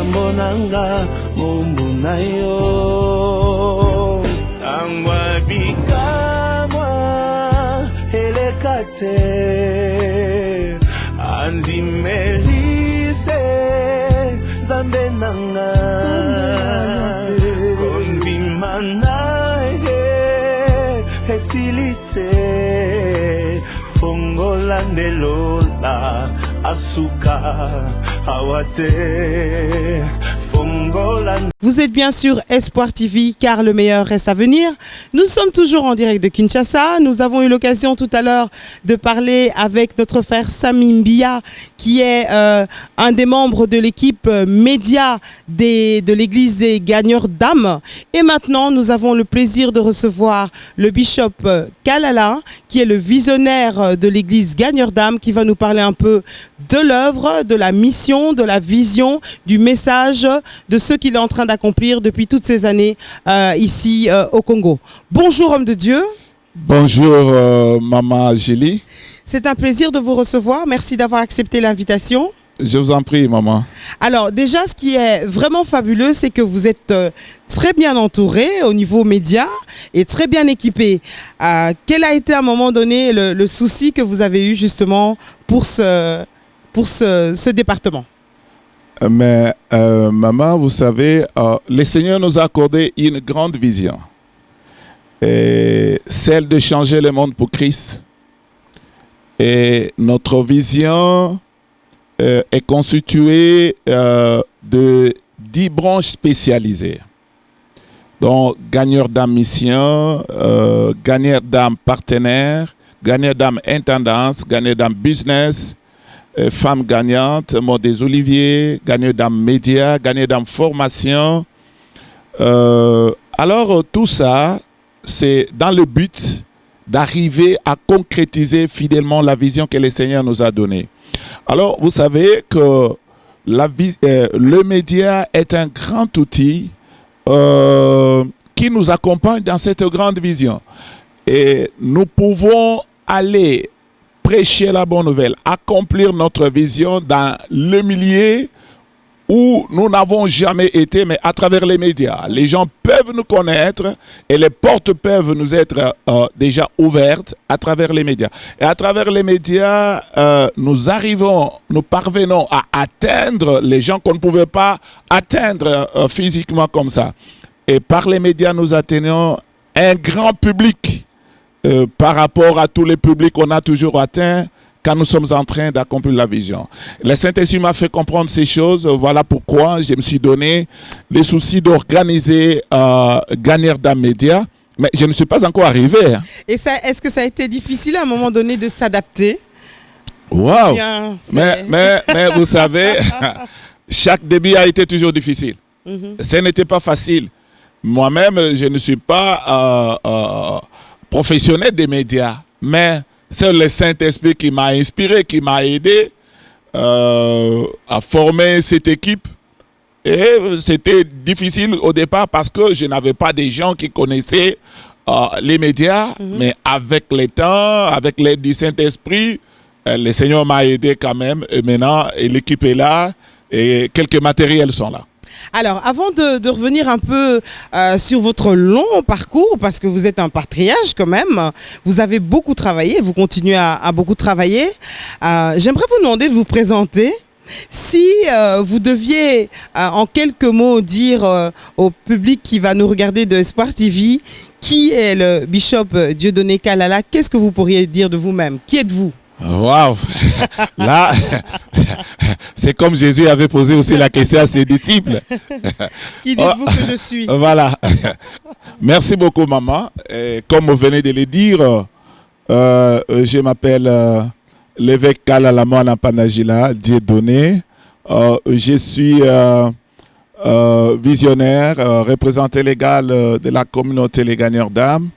makambo nanga momona yo angwa bikamwa eleka te andimelise zambe nanga kondima naye esilite fongola ndelola asuka awate fongola. Vous êtes bien sur Espoir TV car le meilleur reste à venir. Nous sommes toujours en direct de Kinshasa. Nous avons eu l'occasion tout à l'heure de parler avec notre frère Sami Mbia qui est un des membres de l'équipe média de l'église des gagneurs d'âmes. Et maintenant, nous avons le plaisir de recevoir le bishop Kalala qui est le visionnaire de l'église gagneurs d'âmes qui va nous parler un peu de l'œuvre, de la mission, de la vision, du message, de ce qu'il est en train d'accomplir depuis toutes ces années ici au Congo. Bonjour homme de Dieu. Bonjour maman Julie. C'est un plaisir de vous recevoir. Merci d'avoir accepté l'invitation. Je vous en prie maman. Alors déjà ce qui est vraiment fabuleux c'est que vous êtes très bien entouré au niveau média et très bien équipé. Quel a été à un moment donné le souci que vous avez eu justement pour ce département? Mais maman, vous savez, le Seigneur nous a accordé une grande vision. Et celle de changer le monde pour Christ. Et notre vision est constituée de 10 branches spécialisées. Donc, gagneurs d'âme mission, gagneurs d'âme partenaire, gagneurs d'âme intendance, gagneurs d'âme business, femmes gagnantes, mode des oliviers, gagneurs d'âme médias, gagneurs d'âme formation. Alors tout ça, c'est dans le but d'arriver à concrétiser fidèlement la vision que le Seigneur nous a donnée. Alors vous savez que le média est un grand outil qui nous accompagne dans cette grande vision. Et nous pouvons aller prêcher la bonne nouvelle, accomplir notre vision dans le milieu où nous n'avons jamais été, mais à travers les médias. Les gens peuvent nous connaître et les portes peuvent nous être déjà ouvertes à travers les médias. Et à travers les médias, nous parvenons à atteindre les gens qu'on ne pouvait pas atteindre physiquement comme ça. Et par les médias, nous atteignons un grand public. Par rapport à tous les publics qu'on a toujours atteints quand nous sommes en train d'accomplir la vision. Le Saint-Esprit m'a fait comprendre ces choses. Voilà pourquoi je me suis donné les soucis d'organiser Gagneurs d'âme média. Mais je ne suis pas encore arrivé. Hein. Et est-ce que ça a été difficile à un moment donné de s'adapter? Wow! Mais vous savez, chaque début a été toujours difficile. Ce n'était pas facile. Moi-même, je ne suis pas professionnel des médias, mais c'est le Saint-Esprit qui m'a inspiré, qui m'a aidé à former cette équipe. Et c'était difficile au départ parce que je n'avais pas des gens qui connaissaient les médias, mais avec le temps, avec l'aide du Saint-Esprit, le Seigneur m'a aidé quand même. Et maintenant, l'équipe est là et quelques matériels sont là. Alors, avant de revenir un peu sur votre long parcours, parce que vous êtes un patriarche quand même, vous avez beaucoup travaillé, vous continuez à beaucoup travailler. J'aimerais vous demander de vous présenter. Si vous deviez en quelques mots dire au public qui va nous regarder de Espoir TV, qui est le bishop Dieudonné Kalala, qu'est-ce que vous pourriez dire de vous-même? Qui êtes-vous? Waouh! Là, c'est comme Jésus avait posé aussi la question à ses disciples. Qui dites-vous que je suis? Voilà. Merci beaucoup, maman. Et comme vous venez de le dire, je m'appelle l'évêque Kalala Mwana Panagila Dieudonné. Je suis visionnaire, représentant légal de la communauté Les Gagneurs d'âme.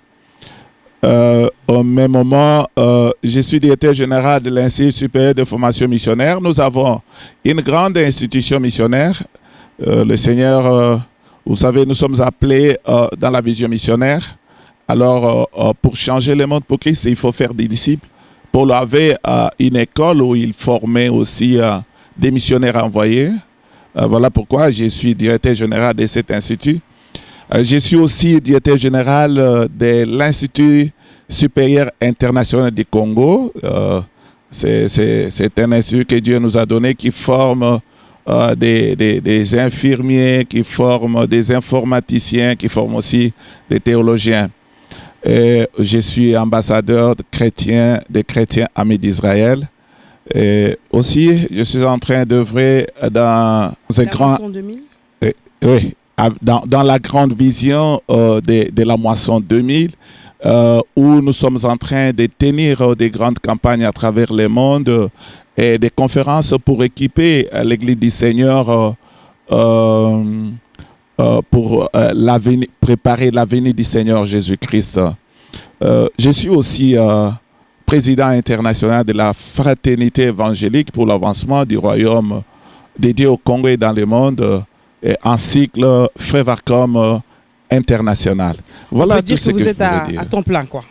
Au même moment, je suis directeur général de l'Institut supérieur de formation missionnaire. Nous avons une grande institution missionnaire. Le Seigneur, vous savez, nous sommes appelés dans la vision missionnaire. Alors, pour changer le monde pour Christ, il faut faire des disciples. Paul avait une école où il formait aussi des missionnaires envoyés. Voilà pourquoi je suis directeur général de cet institut. Je suis aussi directeur général de l'Institut supérieur international du Congo. C'est un institut que Dieu nous a donné qui forme des infirmiers, qui forme des informaticiens, qui forme aussi des théologiens. Et je suis ambassadeur des chrétiens amis d'Israël. Et aussi, je suis en train d'œuvrer dans un grand... Oui, dans la grande vision de la moisson 2000, où nous sommes en train de tenir des grandes campagnes à travers le monde et des conférences pour équiper l'Église du Seigneur pour préparer l'avenir du Seigneur Jésus-Christ. Je suis aussi président international de la Fraternité évangélique pour l'avancement du royaume dédié au Congo et dans le monde, et un cycle Frévarcom international. Voilà. On peut dire que vous êtes à temps plein, quoi.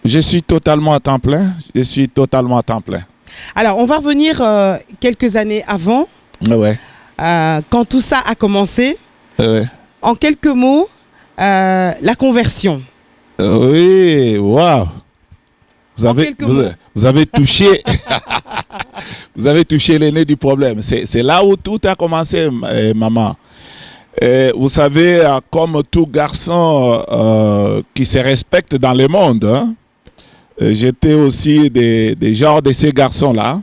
Je suis totalement à temps plein. Je suis totalement à temps plein. Alors, on va revenir quelques années avant, ouais. Quand tout ça a commencé. Ouais. En quelques mots, la conversion. Oui, waouh. Vous avez touché, vous avez touché le nez du problème. C'est là où tout a commencé, maman. Vous savez, comme tout garçon qui se respecte dans le monde, hein, j'étais aussi des genres de ces garçons-là.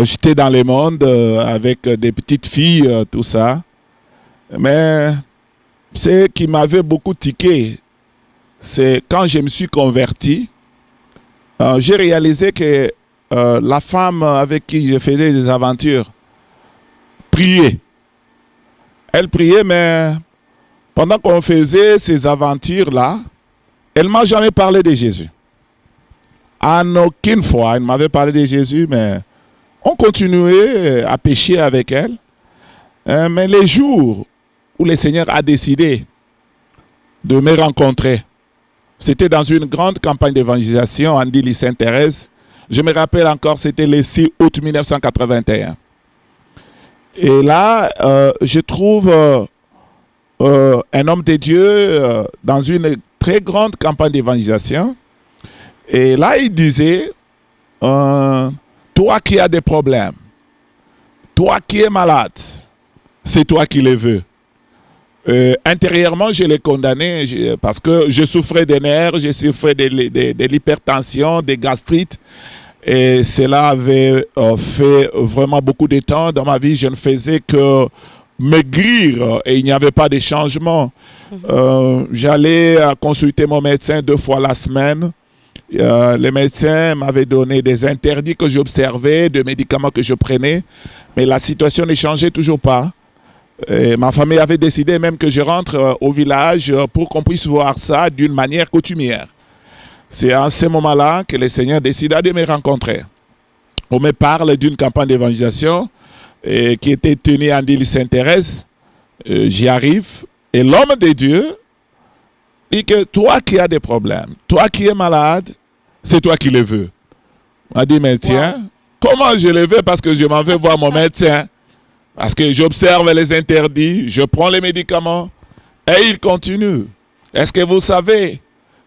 J'étais dans le monde avec des petites filles, tout ça. Mais ce qui m'avait beaucoup tiqué, c'est quand je me suis converti, j'ai réalisé que la femme avec qui je faisais des aventures priait. Elle priait, mais pendant qu'on faisait ces aventures-là, elle ne m'a jamais parlé de Jésus. En aucune fois, elle m'avait parlé de Jésus, mais on continuait à pécher avec elle. Mais les jours où le Seigneur a décidé de me rencontrer, c'était dans une grande campagne d'évangélisation en l'île Sainte-Thérèse. Je me rappelle encore, c'était le 6 août 1981. Et là, je trouve un homme de Dieu dans une très grande campagne d'évangélisation. Et là, il disait, toi qui as des problèmes, toi qui es malade, c'est toi qui les veux. Intérieurement, je l'ai condamné parce que je souffrais des nerfs, je souffrais de l'hypertension, des gastrites. Et cela avait fait vraiment beaucoup de temps dans ma vie. Je ne faisais que maigrir et il n'y avait pas de changement. J'allais consulter mon médecin 2 fois la semaine. Le médecin m'avait donné des interdits que j'observais, des médicaments que je prenais. Mais la situation ne changeait toujours pas. Et ma famille avait décidé même que je rentre au village pour qu'on puisse voir ça d'une manière coutumière. C'est à ce moment-là que le Seigneur décida de me rencontrer. On me parle d'une campagne d'évangélisation qui était tenue en île Sainte-Thérèse. J'y arrive. Et l'homme de Dieu dit que toi qui as des problèmes, toi qui es malade, c'est toi qui les veux. On a dit, mais tiens, comment je les veux? Parce que je m'en vais voir mon médecin. Parce que j'observe les interdits, je prends les médicaments. Et il continue. Est-ce que vous savez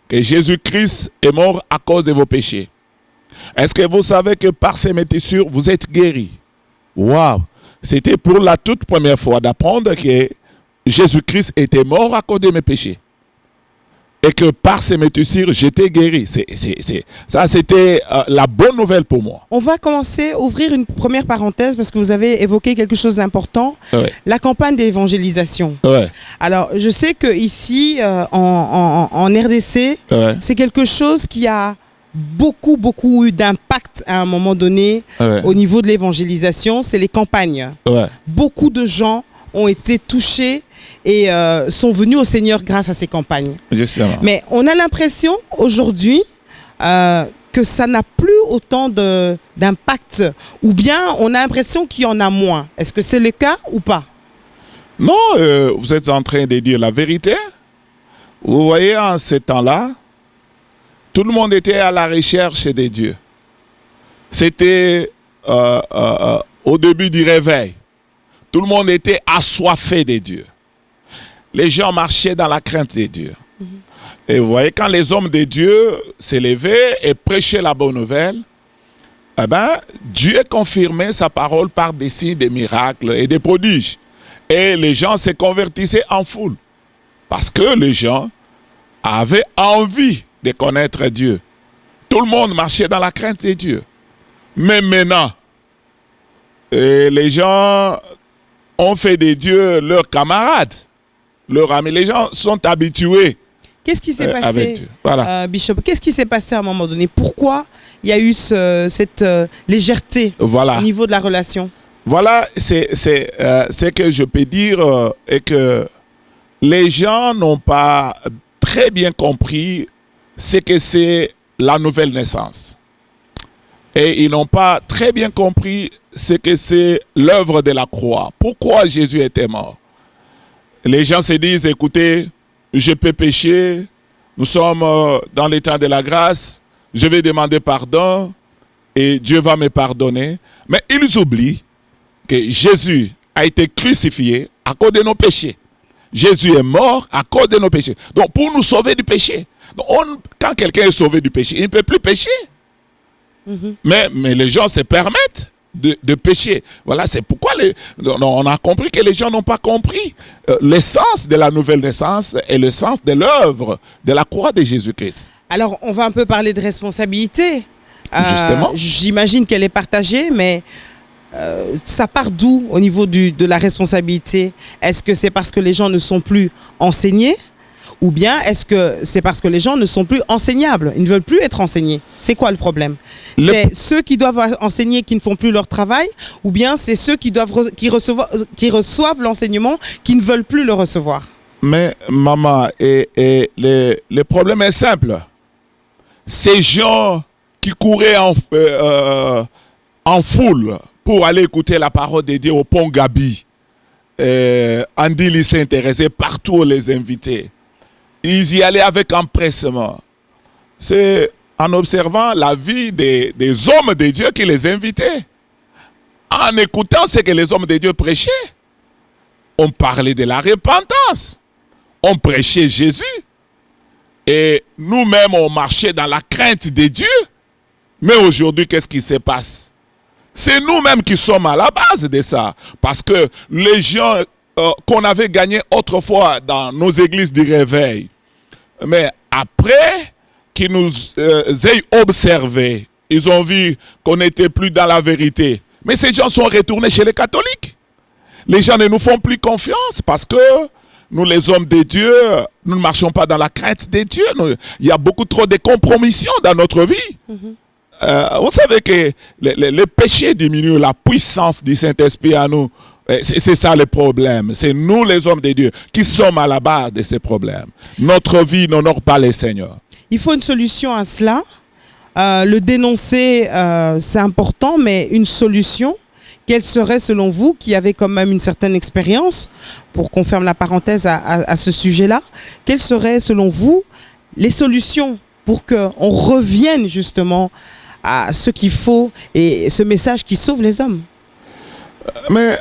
que Jésus-Christ est mort à cause de vos péchés? Est-ce que vous savez que par ces métissures, vous êtes guéris? Waouh! C'était pour la toute première fois d'apprendre que Jésus-Christ était mort à cause de mes péchés. Et que par ces métissures, j'étais guéri. Ça, c'était la bonne nouvelle pour moi. On va commencer à ouvrir une première parenthèse parce que vous avez évoqué quelque chose d'important, la campagne d'évangélisation. Ouais. Alors, je sais qu'ici, en RDC, c'est quelque chose qui a beaucoup eu d'impact à un moment donné au niveau de l'évangélisation, c'est les campagnes. Beaucoup de gens ont été touchés et sont venus au Seigneur grâce à ces campagnes. Justement. Mais on a l'impression aujourd'hui que ça n'a plus autant d'impact, ou bien on a l'impression qu'il y en a moins. Est-ce que c'est le cas ou pas? Non, vous êtes en train de dire la vérité. Vous voyez, en ces temps-là, tout le monde était à la recherche de Dieu. C'était au début du réveil. Tout le monde était assoiffé de Dieu. Les gens marchaient dans la crainte de Dieu. Et vous voyez, quand les hommes de Dieu s'élevaient et prêchaient la bonne nouvelle, eh ben, Dieu confirmait sa parole par des signes, des miracles et des prodiges. Et les gens se convertissaient en foule. Parce que les gens avaient envie de connaître Dieu. Tout le monde marchait dans la crainte de Dieu. Mais maintenant, les gens ont fait de Dieu leurs camarades, leurs amis. Les gens sont habitués. Qu'est-ce qui s'est passé, voilà. Bishop? Qu'est-ce qui s'est passé à un moment donné? Pourquoi il y a eu cette légèreté au niveau de la relation? Voilà, c'est ce que je peux dire et que les gens n'ont pas très bien compris ce que c'est la nouvelle naissance. Et ils n'ont pas très bien compris ce que c'est l'œuvre de la croix. Pourquoi Jésus était mort? Les gens se disent, écoutez, je peux pécher, nous sommes dans l'état de la grâce, je vais demander pardon et Dieu va me pardonner. Mais ils oublient que Jésus a été crucifié à cause de nos péchés. Jésus est mort à cause de nos péchés. Donc pour nous sauver du péché. Donc quand quelqu'un est sauvé du péché, il ne peut plus pécher. Mais les gens se permettent de pécher. Voilà, c'est pourquoi on a compris que les gens n'ont pas compris l'essence de la nouvelle naissance et le sens de l'œuvre de la croix de Jésus-Christ. Alors, on va un peu parler de responsabilité. Justement. J'imagine qu'elle est partagée, mais ça part d'où au niveau de la responsabilité? Est-ce que c'est parce que les gens ne sont plus enseignés? Ou bien est-ce que c'est parce que les gens ne sont plus enseignables? Ils ne veulent plus être enseignés. C'est quoi le problème? C'est ceux qui doivent enseigner qui ne font plus leur travail? Ou bien c'est ceux qui reçoivent l'enseignement qui ne veulent plus le recevoir? Mais maman, le problème est simple. Ces gens qui couraient en foule pour aller écouter la parole de Dieu au Pont Gabi, Andy Lee s'intéressait partout, les invités. Ils y allaient avec empressement. C'est en observant la vie des hommes de Dieu qui les invitaient. En écoutant ce que les hommes de Dieu prêchaient. On parlait de la repentance. On prêchait Jésus. Et nous-mêmes, on marchait dans la crainte de Dieu. Mais aujourd'hui, qu'est-ce qui se passe? C'est nous-mêmes qui sommes à la base de ça. Parce que les gens qu'on avait gagnés autrefois dans nos églises du réveil, mais après qu'ils nous aient observés, ils ont vu qu'on n'était plus dans la vérité. Mais ces gens sont retournés chez les catholiques. Les gens ne nous font plus confiance parce que nous, les hommes de Dieu, nous ne marchons pas dans la crainte de Dieu. Il y a beaucoup trop de compromissions dans notre vie. Vous savez que le péché diminue la puissance du Saint-Esprit à nous. C'est ça le problème. C'est nous, les hommes de Dieu, qui sommes à la base de ces problèmes. Notre vie n'honore pas le Seigneur. Il faut une solution à cela. Le dénoncer, c'est important, mais une solution, quelle serait selon vous, qui avez quand même une certaine expérience, pour qu'on ferme la parenthèse à ce sujet-là, quelles seraient selon vous les solutions pour qu'on revienne justement à ce qu'il faut et ce message qui sauve les hommes? Mais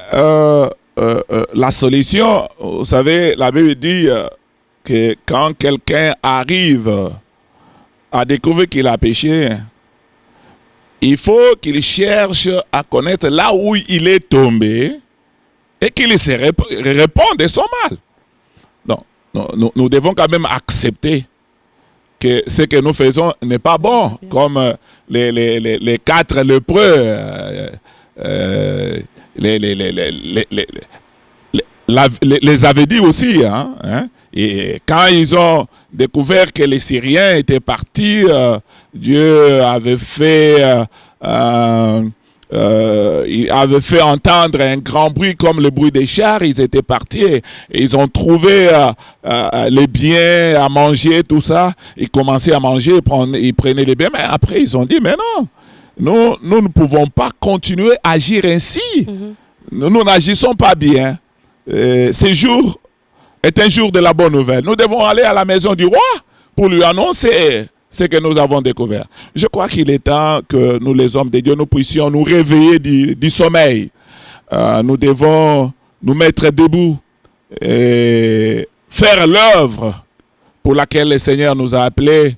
la solution, vous savez, la Bible dit que quand quelqu'un arrive à découvrir qu'il a péché, il faut qu'il cherche à connaître là où il est tombé et qu'il se réponde de son mal. Donc, nous devons quand même accepter que ce que nous faisons n'est pas bon, comme les 4 lépreux. Les avait dit aussi, hein. Et quand ils ont découvert que les Syriens étaient partis, Dieu avait fait entendre un grand bruit comme le bruit des chars. Ils étaient partis et ils ont trouvé les biens à manger, tout ça. Ils commençaient à manger, ils prenaient les biens, mais après ils ont dit, mais non, nous ne pouvons pas continuer à agir ainsi. Nous n'agissons pas bien. Ce jour est un jour de la bonne nouvelle. Nous devons aller à la maison du roi pour lui annoncer ce que nous avons découvert. Je crois qu'il est temps que nous, les hommes de Dieu, nous puissions nous réveiller du sommeil. Nous devons nous mettre debout et faire l'œuvre pour laquelle le Seigneur nous a appelés,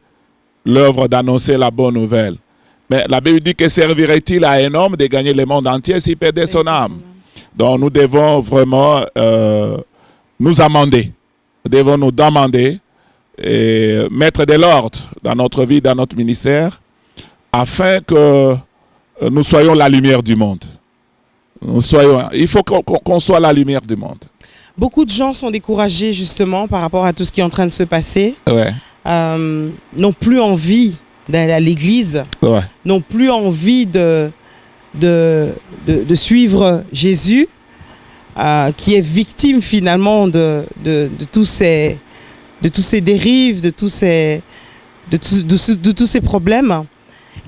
l'œuvre d'annoncer la bonne nouvelle. Mais la Bible dit que servirait-il à un homme de gagner le monde entier s'il perdait son âme? Donc nous devons vraiment nous amender. Nous devons nous demander et mettre de l'ordre dans notre vie, dans notre ministère, afin que nous soyons la lumière du monde. Il faut qu'on soit la lumière du monde. Beaucoup de gens sont découragés justement par rapport à tout ce qui est en train de se passer. Ouais. N'ont plus envie d'aller à l'église, Ouais. n'ont plus envie de suivre Jésus, qui est victime finalement de tous ces dérives, de tous ces problèmes.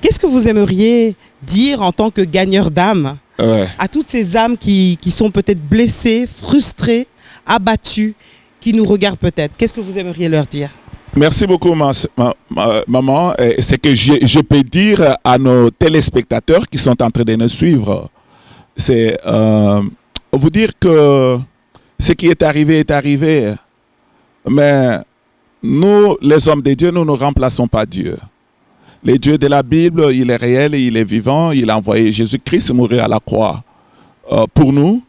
Qu'est-ce que vous aimeriez dire en tant que gagneur d'âme Ouais. à toutes ces âmes qui sont peut-être blessées, frustrées, abattues, qui nous regardent peut-être? Qu'est-ce que vous aimeriez leur dire? Merci beaucoup, maman. C'est que je peux dire à nos téléspectateurs qui sont en train de nous suivre, c'est vous dire que ce qui est arrivé. Mais nous, les hommes de Dieu, nous ne remplaçons pas Dieu. Le Dieu de la Bible, il est réel et il est vivant. Il a envoyé Jésus-Christ mourir à la croix pour nous.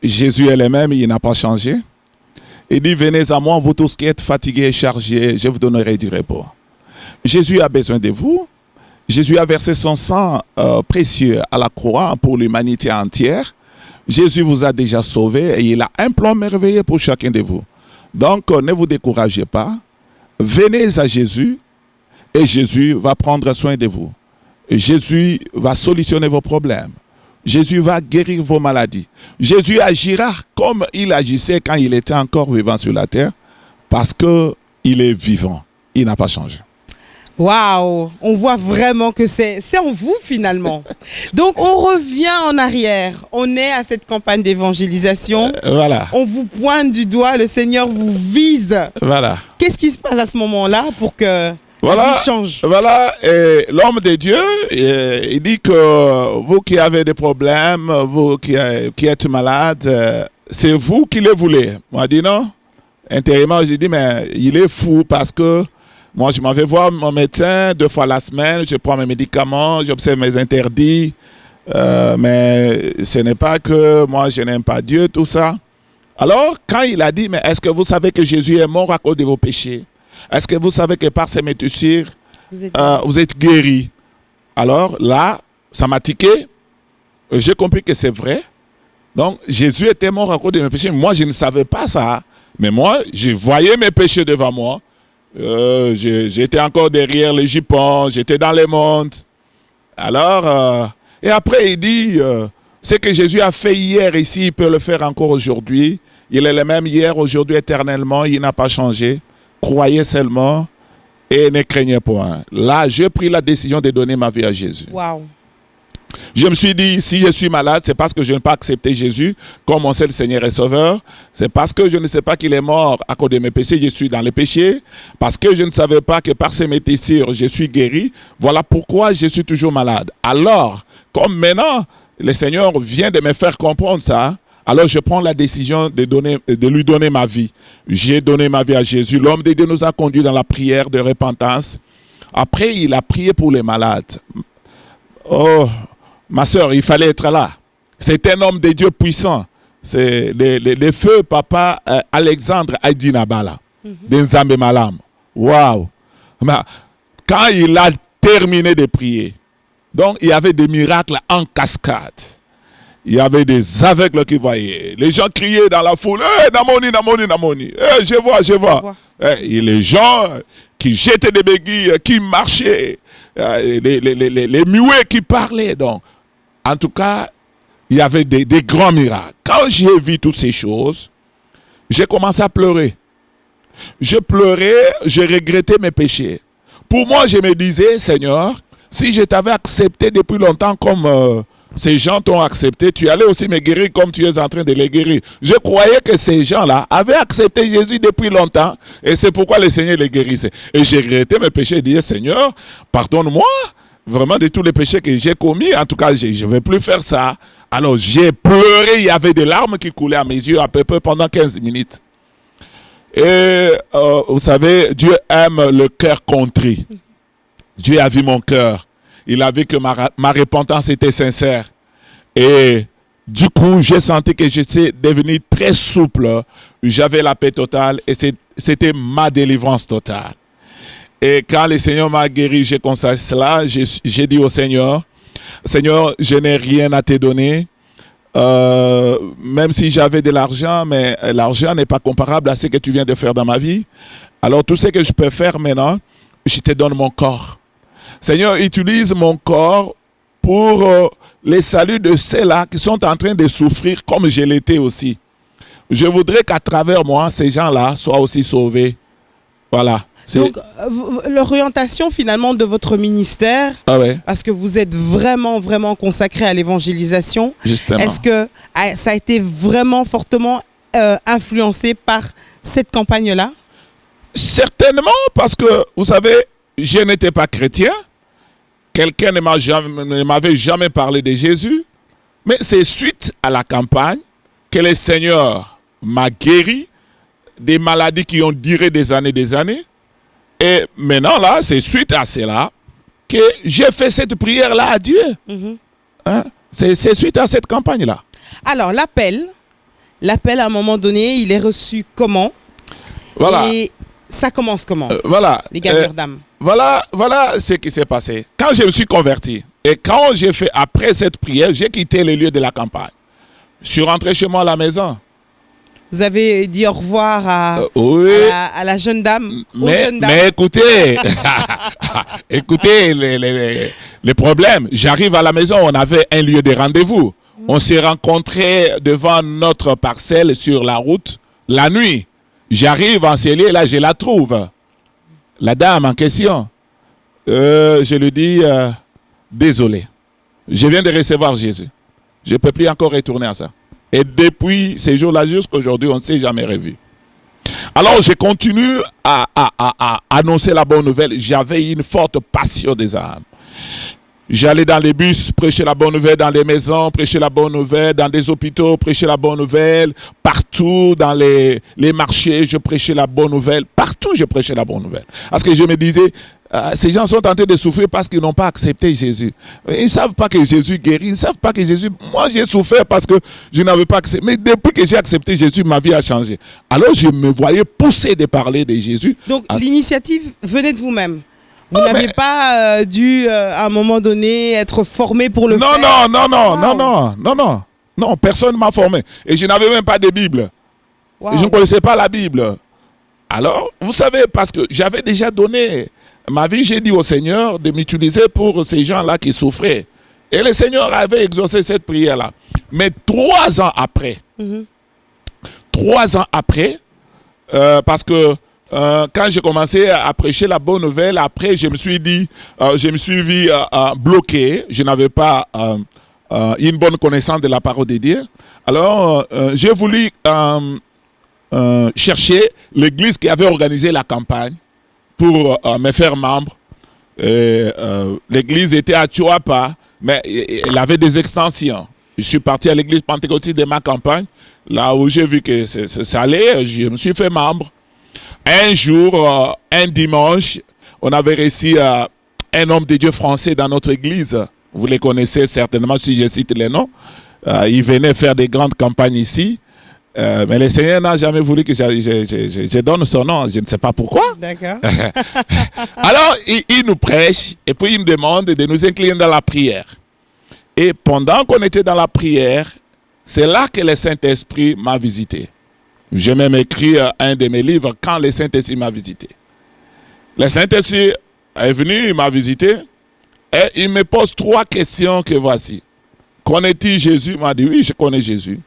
Jésus est le même, il n'a pas changé. Il dit, venez à moi, vous tous qui êtes fatigués et chargés, je vous donnerai du repos. Jésus a besoin de vous. Jésus a versé son sang précieux à la croix pour l'humanité entière. Jésus vous a déjà sauvé et il a un plan merveilleux pour chacun de vous. Donc, ne vous découragez pas. Venez à Jésus et Jésus va prendre soin de vous. Et Jésus va solutionner vos problèmes. Jésus va guérir vos maladies. Jésus agira comme il agissait quand il était encore vivant sur la terre parce qu'il est vivant. Il n'a pas changé. Waouh, on voit vraiment que c'est en vous finalement. Donc on revient en arrière, on est à cette campagne d'évangélisation. Voilà. On vous pointe du doigt, le Seigneur vous vise. Voilà. Qu'est-ce qui se passe à ce moment-là pour que voilà, la vie change? Voilà, et l'homme de Dieu, il dit que vous qui avez des problèmes, vous qui êtes malade, c'est vous qui le voulez. Moi, je dis non. Intérieurement, j'ai dit, mais il est fou parce que moi, je m'en vais voir mon médecin 2 fois la semaine, je prends mes médicaments, j'observe mes interdits, mais ce n'est pas que moi, je n'aime pas Dieu, tout ça. Alors, quand il a dit, mais est-ce que vous savez que Jésus est mort à cause de vos péchés? Est-ce que vous savez que par ses métissures, vous êtes guéris? Alors là, ça m'a tiqué. J'ai compris que c'est vrai. Donc, Jésus était mort à cause de mes péchés. Moi, je ne savais pas ça. Mais moi, je voyais mes péchés devant moi. J'étais encore derrière les jupons. J'étais dans le monde. Alors, et après, il dit, ce que Jésus a fait hier ici, il peut le faire encore aujourd'hui. Il est le même hier, aujourd'hui, éternellement. Il n'a pas changé. Croyez seulement et ne craignez point. Là, j'ai pris la décision de donner ma vie à Jésus. Wow. Je me suis dit, si je suis malade, c'est parce que je n'ai pas accepté Jésus comme mon seul Seigneur et Sauveur. C'est parce que je ne sais pas qu'il est mort à cause de mes péchés, je suis dans les péchés. Parce que je ne savais pas que par ses métissures, je suis guéri. Voilà pourquoi je suis toujours malade. Alors, comme maintenant, le Seigneur vient de me faire comprendre ça, alors je prends la décision de lui donner ma vie. J'ai donné ma vie à Jésus. L'homme de Dieu nous a conduits dans la prière de repentance. Après, il a prié pour les malades. Oh, ma soeur, il fallait être là. C'est un homme de Dieu puissant. C'est le feu papa Alexandre Aïdinabala, d'Nzambe Malam. Waouh! Quand il a terminé de prier, donc il y avait des miracles en cascade. Il y avait des aveugles qui voyaient. Les gens criaient dans la foule, hey, Namoni, Namoni, Namoni. Hey, je vois. Et les gens qui jetaient des béquilles, qui marchaient, les muets qui parlaient. Donc, en tout cas, il y avait des grands miracles. Quand j'ai vu toutes ces choses, j'ai commencé à pleurer. Je pleurais, je regrettais mes péchés. Pour moi, je me disais, Seigneur, si je t'avais accepté depuis longtemps comme ces gens t'ont accepté, tu allais aussi me guérir comme tu es en train de les guérir. Je croyais que ces gens-là avaient accepté Jésus depuis longtemps et c'est pourquoi le Seigneur les guérissait. Et j'ai regretté mes péchés et dit, Seigneur, pardonne-moi vraiment de tous les péchés que j'ai commis. En tout cas, je ne vais plus faire ça. Alors j'ai pleuré, il y avait des larmes qui coulaient à mes yeux à peu près pendant 15 minutes. Et vous savez, Dieu aime le cœur contrit. Dieu a vu mon cœur. Il a vu que ma repentance était sincère. Et du coup, j'ai senti que j'étais devenu très souple. J'avais la paix totale et c'était ma délivrance totale. Et quand le Seigneur m'a guéri, j'ai constaté cela. J'ai dit au Seigneur, Seigneur, je n'ai rien à te donner. Même si j'avais de l'argent, mais l'argent n'est pas comparable à ce que tu viens de faire dans ma vie. Alors tout ce que je peux faire maintenant, je te donne mon corps. Seigneur, utilise mon corps pour les saluts de ceux-là qui sont en train de souffrir comme je l'étais aussi. Je voudrais qu'à travers moi, ces gens-là soient aussi sauvés. Voilà. Donc, l'orientation finalement de votre ministère, parce que vous êtes vraiment, vraiment consacré à l'évangélisation, est-ce que ça a été vraiment fortement influencé par cette campagne-là? Certainement, parce que, vous savez, je n'étais pas chrétien. Quelqu'un ne m'avait jamais parlé de Jésus. Mais c'est suite à la campagne que le Seigneur m'a guéri des maladies qui ont duré des années. Et maintenant, là, c'est suite à cela que j'ai fait cette prière-là à Dieu. Hein? C'est suite à cette campagne-là. Alors, l'appel, à un moment donné, il est reçu comment? Voilà. Et ça commence comment? Voilà. Les gagneurs d'âme. Voilà ce qui s'est passé. Quand je me suis converti et quand j'ai fait, après cette prière, j'ai quitté le lieu de la campagne. Je suis rentré chez moi à la maison. Vous avez dit au revoir à la jeune dame. Mais écoutez, écoutez les problèmes. J'arrive à la maison, on avait un lieu de rendez-vous. On s'est rencontrés devant notre parcelle sur la route la nuit. J'arrive en ce lieu, là je la trouve. La dame en question. Je lui dis, désolé, je viens de recevoir Jésus. Je ne peux plus encore retourner à ça. Et depuis ces jours-là jusqu'à aujourd'hui, on ne s'est jamais revu. Alors, je continue à annoncer la bonne nouvelle. J'avais une forte passion des âmes. J'allais dans les bus, prêcher la bonne nouvelle, dans les maisons, prêcher la bonne nouvelle, dans des hôpitaux, prêcher la bonne nouvelle. Partout, dans les marchés, je prêchais la bonne nouvelle. Partout, je prêchais la bonne nouvelle. Parce que je me disais, ces gens sont en train de souffrir parce qu'ils n'ont pas accepté Jésus. Ils ne savent pas que Jésus guérit. Ils ne savent pas que Jésus... Moi, j'ai souffert parce que je n'avais pas accepté. Mais depuis que j'ai accepté Jésus, ma vie a changé. Alors, je me voyais pousser de parler de Jésus. Donc, l'initiative venait de vous-même? Vous n'avez pas dû, à un moment donné, être formé pour le faire? Non, personne ne m'a formé. Et je n'avais même pas de Bible. Wow. Je ne connaissais pas la Bible. Alors, vous savez, parce que j'avais déjà donné ma vie, j'ai dit au Seigneur de m'utiliser pour ces gens-là qui souffraient. Et le Seigneur avait exaucé cette prière-là. Mais 3 ans après, 3 ans après, parce que quand j'ai commencé à prêcher la bonne nouvelle, après je me suis dit, je me suis vu bloqué, je n'avais pas une bonne connaissance de la parole de Dieu. Alors j'ai voulu chercher l'église qui avait organisé la campagne pour me faire membre. L'église était à Chuapa, mais elle avait des extensions. Je suis parti à l'église pentecôtiste de ma campagne, là où j'ai vu que ça allait, je me suis fait membre. Un jour, un dimanche, on avait reçu un homme de Dieu français dans notre église. Vous les connaissez certainement si je cite les noms. Il venait faire des grandes campagnes ici. Mais le Seigneur n'a jamais voulu que je donne son nom. Je ne sais pas pourquoi. D'accord. Alors, il nous prêche et puis il nous demande de nous incliner dans la prière. Et pendant qu'on était dans la prière, c'est là que le Saint-Esprit m'a visité. J'ai même écrit un de mes livres quand le Saint-Esprit m'a visité. Le Saint-Esprit est venu, il m'a visité et il me pose 3 questions que voici. Connais-tu Jésus? Il m'a dit oui, je connais Jésus.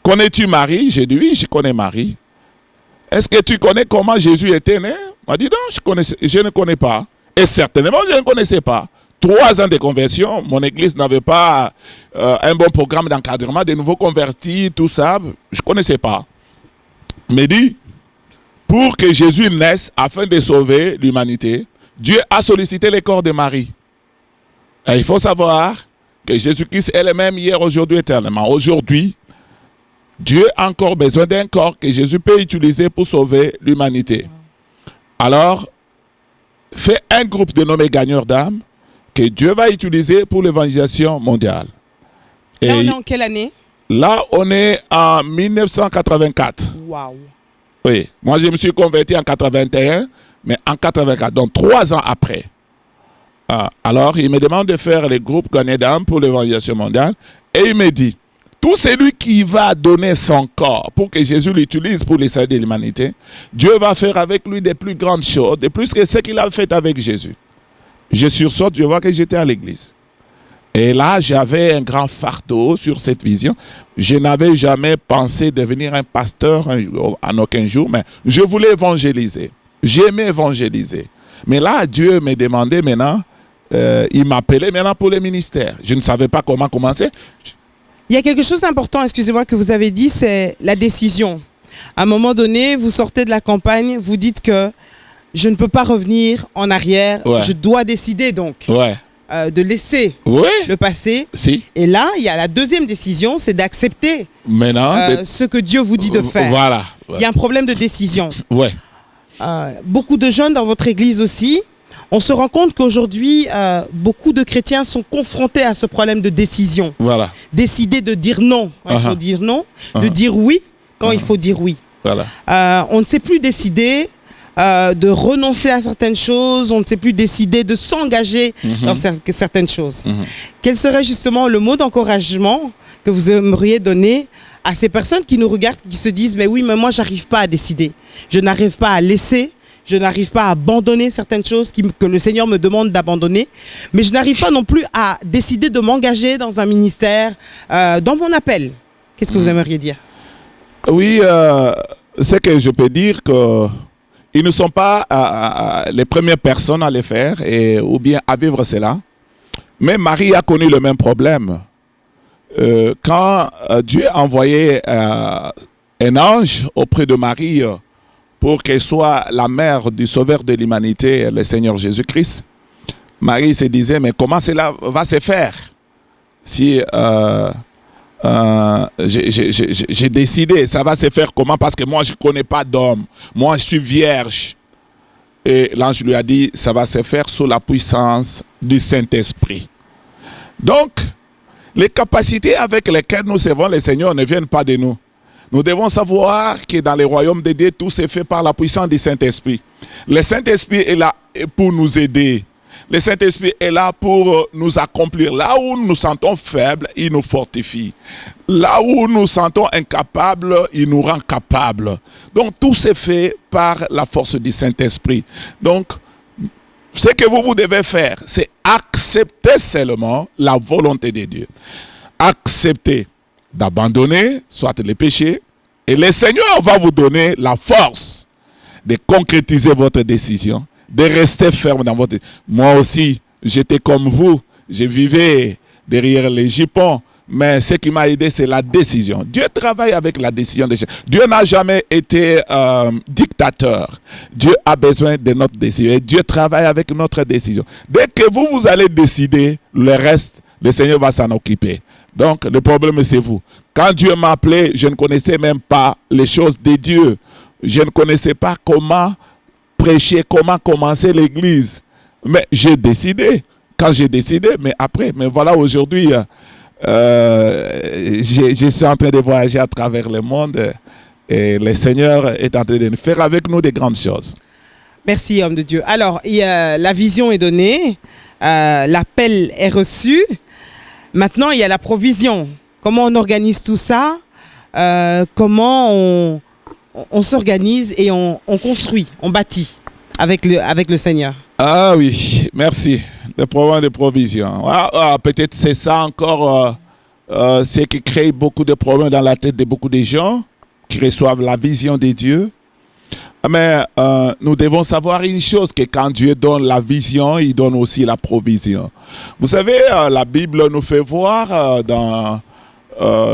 Connais-tu Marie? J'ai dit oui, je connais Marie. Est-ce que tu connais comment Jésus était né? Il m'a dit non, je ne connais pas. Et certainement, je ne connaissais pas. 3 ans de conversion, mon église n'avait pas un bon programme d'encadrement, de nouveaux convertis, tout ça. Je ne connaissais pas. Mais dit, pour que Jésus naisse afin de sauver l'humanité, Dieu a sollicité le corps de Marie. Et il faut savoir que Jésus-Christ est le même hier, aujourd'hui, éternellement. Aujourd'hui, Dieu a encore besoin d'un corps que Jésus peut utiliser pour sauver l'humanité. Alors, fais un groupe dénommé gagneurs d'âme que Dieu va utiliser pour l'évangélisation mondiale. Là, on est en quelle année? Là, on est en 1984. Waouh. Oui, moi je me suis converti en 81, mais en 84, donc 3 ans après. Alors, il me demande de faire les groupes gagnés d'âme pour l'évangélisation mondiale. Et il me dit, tout celui qui va donner son corps pour que Jésus l'utilise pour les salut de l'humanité, Dieu va faire avec lui des plus grandes choses, de plus que ce qu'il a fait avec Jésus. Je sursaute, je vois que j'étais à l'église. Et là, j'avais un grand fardeau sur cette vision. Je n'avais jamais pensé devenir un pasteur en aucun jour, mais je voulais évangéliser. J'aimais évangéliser. Mais là, Dieu me demandait maintenant, il m'appelait maintenant pour le ministère. Je ne savais pas comment commencer. Il y a quelque chose d'important, excusez-moi, que vous avez dit, c'est la décision. À un moment donné, vous sortez de la campagne, vous dites que je ne peux pas revenir en arrière, Ouais. je dois décider donc Ouais. de laisser Oui. le passé. Si. Et là, il y a la deuxième décision, c'est d'accepter Maintenant. ce que Dieu vous dit de faire. Voilà. Il y a un problème de décision. Ouais. Beaucoup de jeunes dans votre église aussi, on se rend compte qu'aujourd'hui, beaucoup de chrétiens sont confrontés à ce problème de décision. Voilà. Décider de dire non quand il faut dire non, de dire oui quand il faut dire oui. Voilà. On ne sait plus décider de renoncer à certaines choses, on ne sait plus décider de s'engager dans certaines choses. Quel serait justement le mot d'encouragement que vous aimeriez donner à ces personnes qui nous regardent, qui se disent « mais oui, mais moi, j'arrive pas à décider. Je n'arrive pas à laisser, je n'arrive pas à abandonner certaines choses que le Seigneur me demande d'abandonner, mais je n'arrive pas non plus à décider de m'engager dans un ministère, dans mon appel. » Qu'est-ce que vous aimeriez dire? Oui, c'est que je peux dire que ils ne sont pas les premières personnes à le faire ou bien à vivre cela. Mais Marie a connu le même problème. Quand Dieu a envoyé un ange auprès de Marie pour qu'elle soit la mère du sauveur de l'humanité, le Seigneur Jésus-Christ, Marie se disait, mais comment cela va se faire si j'ai décidé, ça va se faire comment? Parce que moi, je ne connais pas d'homme. Moi, je suis vierge. Et l'ange lui a dit, ça va se faire sous la puissance du Saint-Esprit. Donc, les capacités avec lesquelles nous servons le Seigneur ne viennent pas de nous. Nous devons savoir que dans le royaume de Dieu, tout se fait par la puissance du Saint-Esprit. Le Saint-Esprit est là pour nous aider. Le Saint-Esprit est là pour nous accomplir. Là où nous nous sentons faibles, il nous fortifie. Là où nous nous sentons incapables, il nous rend capables. Donc tout se fait par la force du Saint-Esprit. Donc, ce que vous devez faire, c'est accepter seulement la volonté de Dieu. Accepter d'abandonner, soit les péchés, et le Seigneur va vous donner la force de concrétiser votre décision, de rester ferme dans votre... Moi aussi, j'étais comme vous, je vivais derrière les jupons, mais ce qui m'a aidé, c'est la décision. Dieu travaille avec la décision des gens. Dieu n'a jamais été dictateur. Dieu a besoin de notre décision. Et Dieu travaille avec notre décision. Dès que vous allez décider, le reste, le Seigneur va s'en occuper. Donc, le problème, c'est vous. Quand Dieu m'a appelé, je ne connaissais même pas les choses de Dieu. Je ne connaissais pas comment prêcher, comment commencer l'église. Mais j'ai décidé. Quand j'ai décidé, mais après, mais voilà, aujourd'hui, je suis en train de voyager à travers le monde et le Seigneur est en train de faire avec nous des grandes choses. Merci, homme de Dieu. Alors, la vision est donnée, l'appel est reçu. Maintenant, il y a la provision. Comment on organise tout ça? Comment on s'organise et on construit, on bâtit avec le Seigneur? Ah oui, merci. Le problème de provision. Peut-être c'est ça encore ce qui crée beaucoup de problèmes dans la tête de beaucoup de gens qui reçoivent la vision de Dieu. Mais nous devons savoir une chose, que quand Dieu donne la vision, il donne aussi la provision. Vous savez, la Bible nous fait voir dans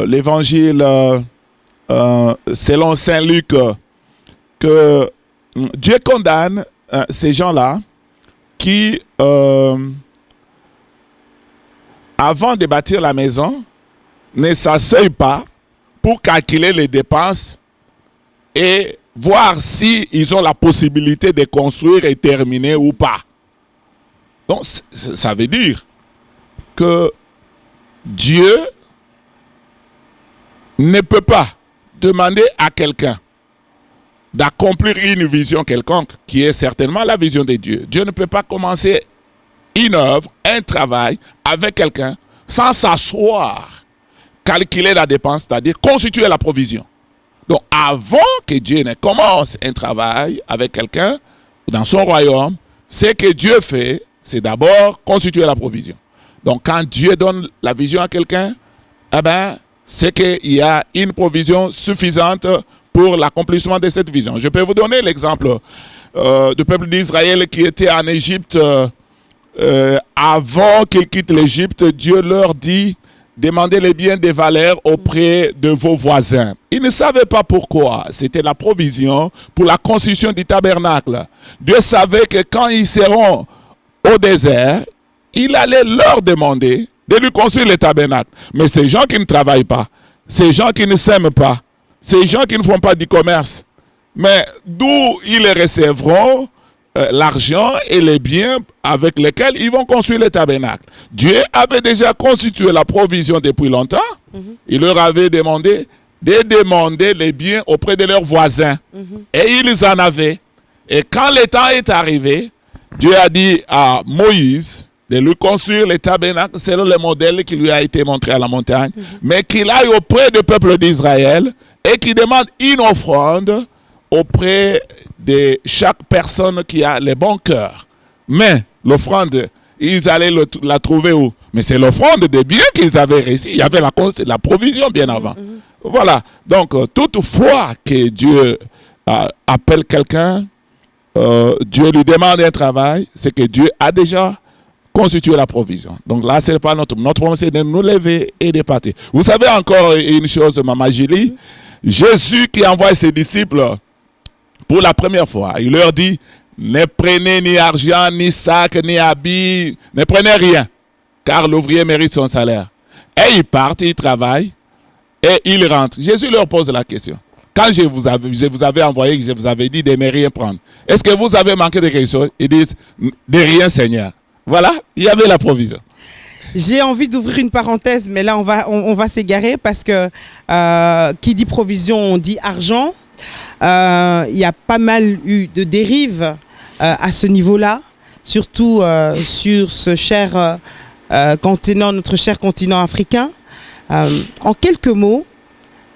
l'évangile selon Saint Luc que Dieu condamne ces gens-là qui avant de bâtir la maison, ne s'asseyent pas pour calculer les dépenses et voir si ils ont la possibilité de construire et terminer ou pas. Donc, ça veut dire que Dieu ne peut pas demander à quelqu'un d'accomplir une vision quelconque, qui est certainement la vision de Dieu. Dieu ne peut pas commencer une œuvre, un travail avec quelqu'un sans s'asseoir, calculer la dépense, c'est-à-dire constituer la provision. Donc, avant que Dieu ne commence un travail avec quelqu'un dans son royaume, ce que Dieu fait, c'est d'abord constituer la provision. Donc, quand Dieu donne la vision à quelqu'un, eh ben, c'est qu'il y a une provision suffisante pour l'accomplissement de cette vision. Je peux vous donner l'exemple du peuple d'Israël qui était en Égypte. Avant qu'ils quittent l'Égypte, Dieu leur dit: demandez les biens des valeurs auprès de vos voisins. Ils ne savaient pas pourquoi. C'était la provision pour la construction du tabernacle. Dieu savait que quand ils seront au désert, il allait leur demander de lui construire le tabernacle. Mais ces gens qui ne travaillent pas, ces gens qui ne s'aiment pas, ces gens qui ne font pas du commerce, mais d'où ils recevront l'argent et les biens avec lesquels ils vont construire le tabernacle. Dieu avait déjà constitué la provision depuis longtemps. Il leur avait demandé de demander les biens auprès de leurs voisins. Et ils en avaient. Et quand le temps est arrivé, Dieu a dit à Moïse de lui construire le tabernacle selon le modèle qui lui a été montré à la montagne, mais qu'il aille auprès du peuple d'Israël et qu'il demande une offrande auprès de chaque personne qui a le bon cœur. Mais l'offrande, ils allaient la trouver où? Mais c'est l'offrande des biens qu'ils avaient reçus. Il y avait la provision bien avant. Voilà. Donc, toutefois que Dieu appelle quelqu'un, Dieu lui demande un travail, c'est que Dieu a déjà constitué la provision. Donc là, ce n'est pas notre problème, c'est de nous lever et de partir. Vous savez encore une chose, Maman Julie, Jésus qui envoie ses disciples pour la première fois, il leur dit: ne prenez ni argent, ni sac, ni habit, ne prenez rien, car l'ouvrier mérite son salaire. Et ils partent, ils travaillent, et ils rentrent. Jésus leur pose la question: quand je vous avais envoyé, je vous avais dit de ne rien prendre, est-ce que vous avez manqué de quelque chose? Ils disent: de rien, Seigneur. Voilà, il y avait la provision. J'ai envie d'ouvrir une parenthèse, mais là, on va s'égarer parce que qui dit provision, on dit argent. Il y a pas mal eu de dérives à ce niveau-là, surtout sur ce cher continent, notre cher continent africain. En quelques mots,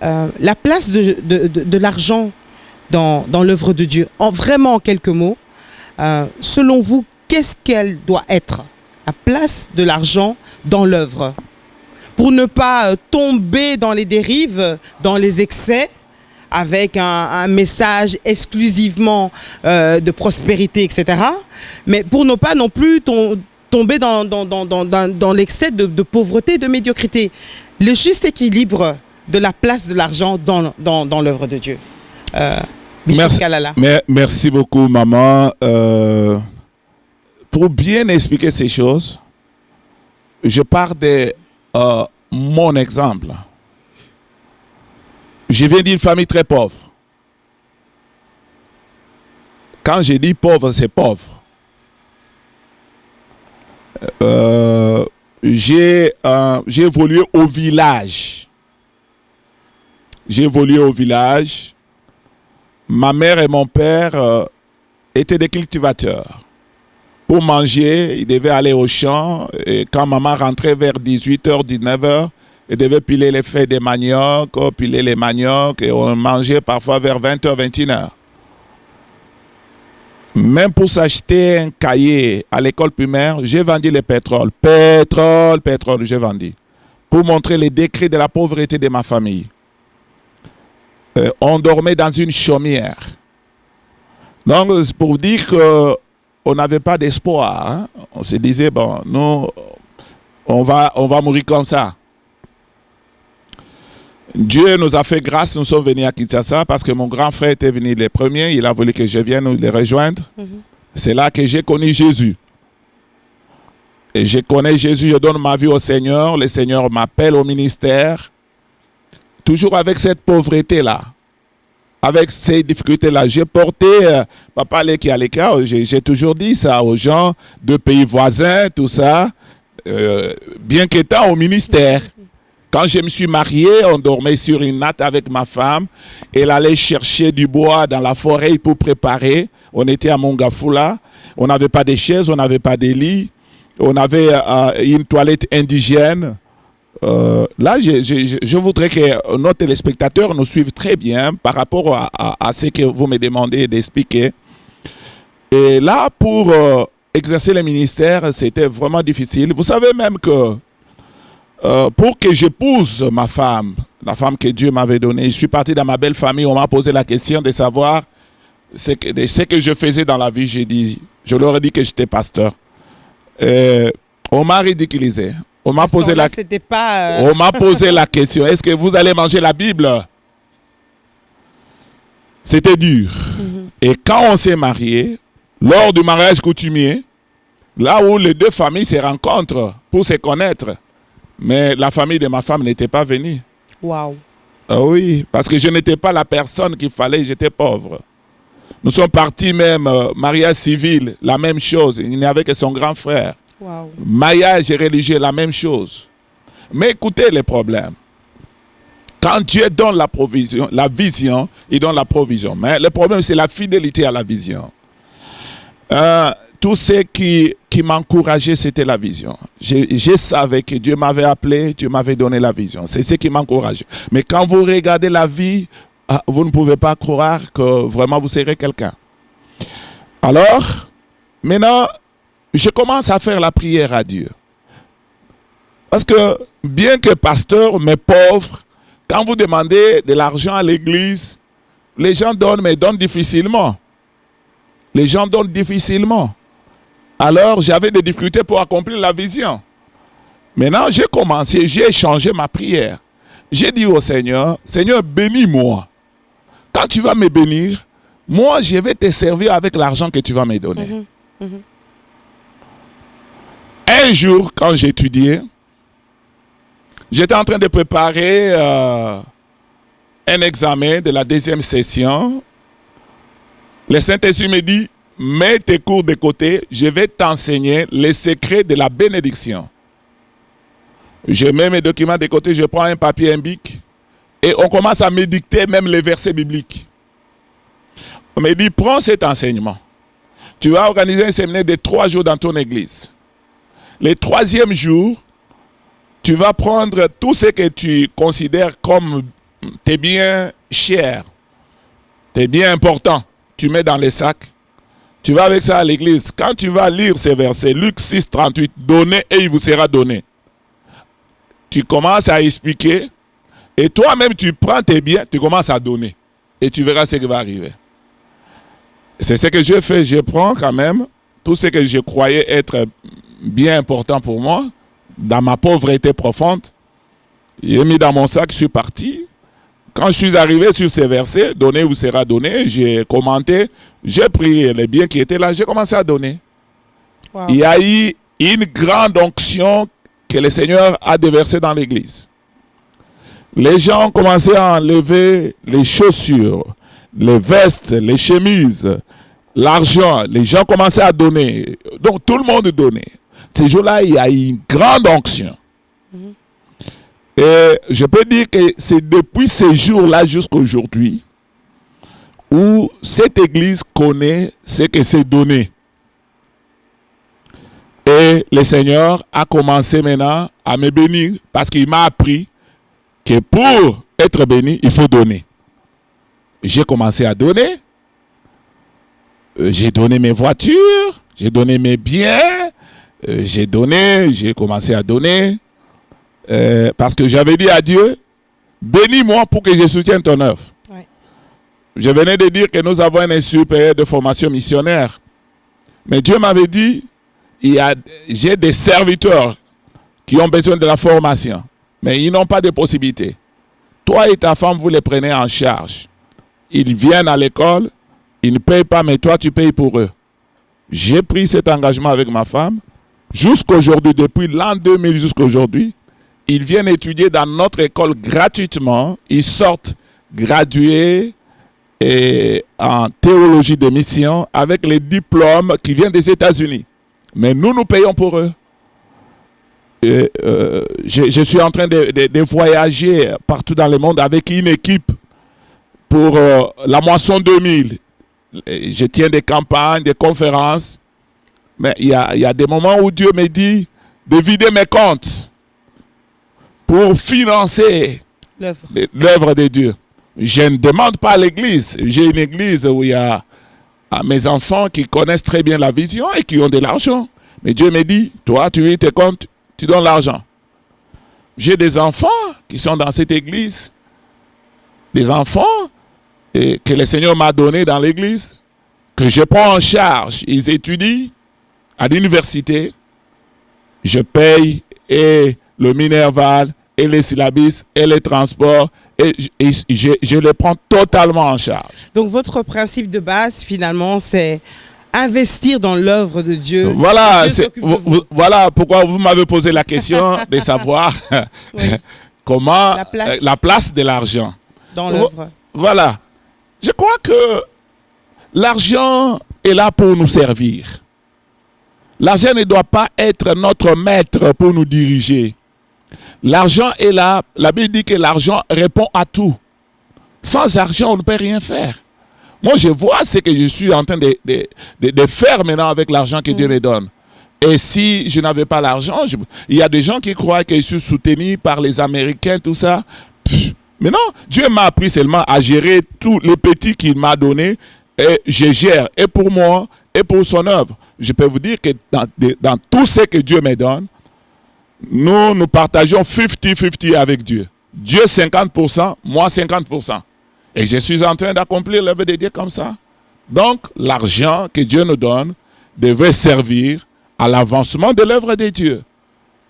la place de l'argent dans l'œuvre de Dieu, vraiment en quelques mots, selon vous, qu'est-ce qu'elle doit être, la place de l'argent dans l'œuvre, pour ne pas tomber dans les dérives, dans les excès, avec un message exclusivement de prospérité, etc. Mais pour ne pas non plus tomber dans l'excès de pauvreté, de médiocrité. Le juste équilibre de la place de l'argent dans l'œuvre de Dieu. Bishop Kalala. Merci beaucoup, maman. Pour bien expliquer ces choses, je pars de mon exemple. Je viens d'une famille très pauvre. Quand je dis pauvre, c'est pauvre. J'ai évolué au village. J'ai évolué au village. Ma mère et mon père étaient des cultivateurs. Pour manger, ils devaient aller au champ. Et quand maman rentrait vers 18h, 19h, elle devait piler les feuilles de manioc, piler les maniocs. Et on mangeait parfois vers 20h, 21h. Même pour s'acheter un cahier à l'école primaire, j'ai vendu le pétrole. Pétrole, j'ai vendu. Pour montrer les décrets de la pauvreté de ma famille. On dormait dans une chaumière. Donc, c'est pour dire qu'on n'avait pas d'espoir. Hein? On se disait, bon, nous, on va mourir comme ça. Dieu nous a fait grâce, nous sommes venus à Kinshasa parce que mon grand frère était venu les premiers, il a voulu que je vienne les rejoindre. C'est là que j'ai connu Jésus. Et je connais Jésus, je donne ma vie au Seigneur. Le Seigneur m'appelle au ministère. Toujours avec cette pauvreté-là. Avec ces difficultés-là. J'ai porté, papa qui est à l'écart, j'ai toujours dit ça aux gens de pays voisins, tout ça. Bien qu'étant au ministère. Quand je me suis marié, on dormait sur une natte avec ma femme. Elle allait chercher du bois dans la forêt pour préparer. On était à Mongafula. On n'avait pas de chaises, on n'avait pas de lit. On avait une toilette indigène. Là, je voudrais que nos téléspectateurs nous suivent très bien par rapport à ce que vous me demandez d'expliquer. Et là, pour exercer le ministère, c'était vraiment difficile. Vous savez même que pour que j'épouse ma femme, la femme que Dieu m'avait donnée, je suis parti dans ma belle famille, on m'a posé la question de savoir ce que je faisais dans la vie. Je leur ai dit que j'étais pasteur. On m'a ridiculisé. On m'a posé, on m'a posé la question, est-ce que vous allez manger la Bible? C'était dur. Et quand on s'est marié, lors du mariage coutumier, là où les deux familles se rencontrent pour se connaître, mais la famille de ma femme n'était pas venue. Waouh. Oui, parce que je n'étais pas la personne qu'il fallait, j'étais pauvre. Nous sommes partis même, mariage civil, la même chose, il n'y avait que son grand frère. Wow. Mariage religieux, la même chose. Mais écoutez les problèmes. Quand Dieu donne la provision, la vision, il donne la provision. Mais le problème, c'est la fidélité à la vision. Tout ce qui m'encourageait, c'était la vision. Je savais que Dieu m'avait appelé, Dieu m'avait donné la vision. C'est ce qui m'encourageait. Mais quand vous regardez la vie, vous ne pouvez pas croire que vraiment vous serez quelqu'un. Alors, maintenant, je commence à faire la prière à Dieu. Parce que, bien que pasteur, mais pauvre, quand vous demandez de l'argent à l'église, les gens donnent, mais donnent difficilement. Les gens donnent difficilement. Alors, j'avais des difficultés pour accomplir la vision. Maintenant, j'ai commencé, j'ai changé ma prière. J'ai dit au Seigneur, Seigneur, bénis-moi. Quand tu vas me bénir, moi, je vais te servir avec l'argent que tu vas me donner. Un jour, quand j'étudiais, j'étais en train de préparer un examen de la deuxième session. Le Saint-Esprit me dit, mets tes cours de côté, je vais t'enseigner les secrets de la bénédiction. Je mets mes documents de côté, je prends un papier, un bic, et on commence à me dicter même les versets bibliques. On me dit, prends cet enseignement. Tu vas organiser un séminaire de 3 jours dans ton église. Le 3e jour, tu vas prendre tout ce que tu considères comme tes biens chers, tes biens importants. Tu mets dans les sacs. Tu vas avec ça à l'église. Quand tu vas lire ces versets, Luc 6, 38, donnez et il vous sera donné. Tu commences à expliquer et toi-même tu prends tes biens, tu commences à donner. Et tu verras ce qui va arriver. C'est ce que je fais. Je prends quand même tout ce que je croyais être bien important pour moi, dans ma pauvreté profonde. J'ai mis dans mon sac, je suis parti. Quand je suis arrivé sur ces versets, donné vous sera donné, j'ai commenté, j'ai pris les biens qui étaient là, j'ai commencé à donner. Wow. Il y a eu une grande onction que le Seigneur a déversée dans l'église. Les gens ont commencé à enlever les chaussures, les vestes, les chemises, l'argent. Les gens commençaient à donner. Donc tout le monde donnait. Ces jours-là, il y a eu une grande onction. Et je peux dire que c'est depuis ces jours-là jusqu'à aujourd'hui où cette église connaît ce que c'est donné. Et le Seigneur a commencé maintenant à me bénir parce qu'il m'a appris que pour être béni, il faut donner. J'ai commencé à donner. J'ai donné mes voitures, j'ai donné mes biens, j'ai commencé à donner. Parce que j'avais dit à Dieu, bénis-moi pour que je soutienne ton œuvre. Ouais. Je venais de dire que nous avons un institut supérieur de formation missionnaire. Mais Dieu m'avait dit, j'ai des serviteurs qui ont besoin de la formation. Mais ils n'ont pas de possibilité. Toi et ta femme, vous les prenez en charge. Ils viennent à l'école, ils ne payent pas, mais toi, tu payes pour eux. J'ai pris cet engagement avec ma femme. jusqu'aujourd'hui, depuis l'an 2000 jusqu'aujourd'hui, ils viennent étudier dans notre école gratuitement. Ils sortent gradués et en théologie de mission avec les diplômes qui viennent des États-Unis. Mais nous payons pour eux. Et, je suis en train de voyager partout dans le monde avec une équipe pour la moisson 2000. Et je tiens des campagnes, des conférences. Mais il y a des moments où Dieu me dit de vider mes comptes pour financer l'œuvre de Dieu. Je ne demande pas à l'église. J'ai une église où il y a mes enfants qui connaissent très bien la vision et qui ont de l'argent. Mais Dieu me dit, toi, tu vides tes comptes, tu donnes l'argent. J'ai des enfants qui sont dans cette église. Des enfants que le Seigneur m'a donnés dans l'église, que je prends en charge. Ils étudient à l'université. Je paye et le Minerval et les syllabus et les transports et je les prends totalement en charge. Donc votre principe de base finalement c'est investir dans l'œuvre de Dieu. Voilà, voilà pourquoi vous m'avez posé la question de savoir oui. Comment la place de l'argent dans l'œuvre. Voilà. Je crois que l'argent est là pour nous servir. L'argent ne doit pas être notre maître pour nous diriger. L'argent est là. La Bible dit que l'argent répond à tout. Sans argent, on ne peut rien faire. Moi, je vois ce que je suis en train de faire maintenant avec l'argent que Dieu me donne. Et si je n'avais pas l'argent, il y a des gens qui croient que je suis soutenu par les Américains, tout ça. Mais non, Dieu m'a appris seulement à gérer tous les petits qu'il m'a donnés. Et je gère, et pour moi, et pour son œuvre. Je peux vous dire que dans tout ce que Dieu me donne, nous partageons 50-50 avec Dieu. Dieu 50%, moi 50%. Et je suis en train d'accomplir l'œuvre de Dieu comme ça. Donc, l'argent que Dieu nous donne devrait servir à l'avancement de l'œuvre de Dieu.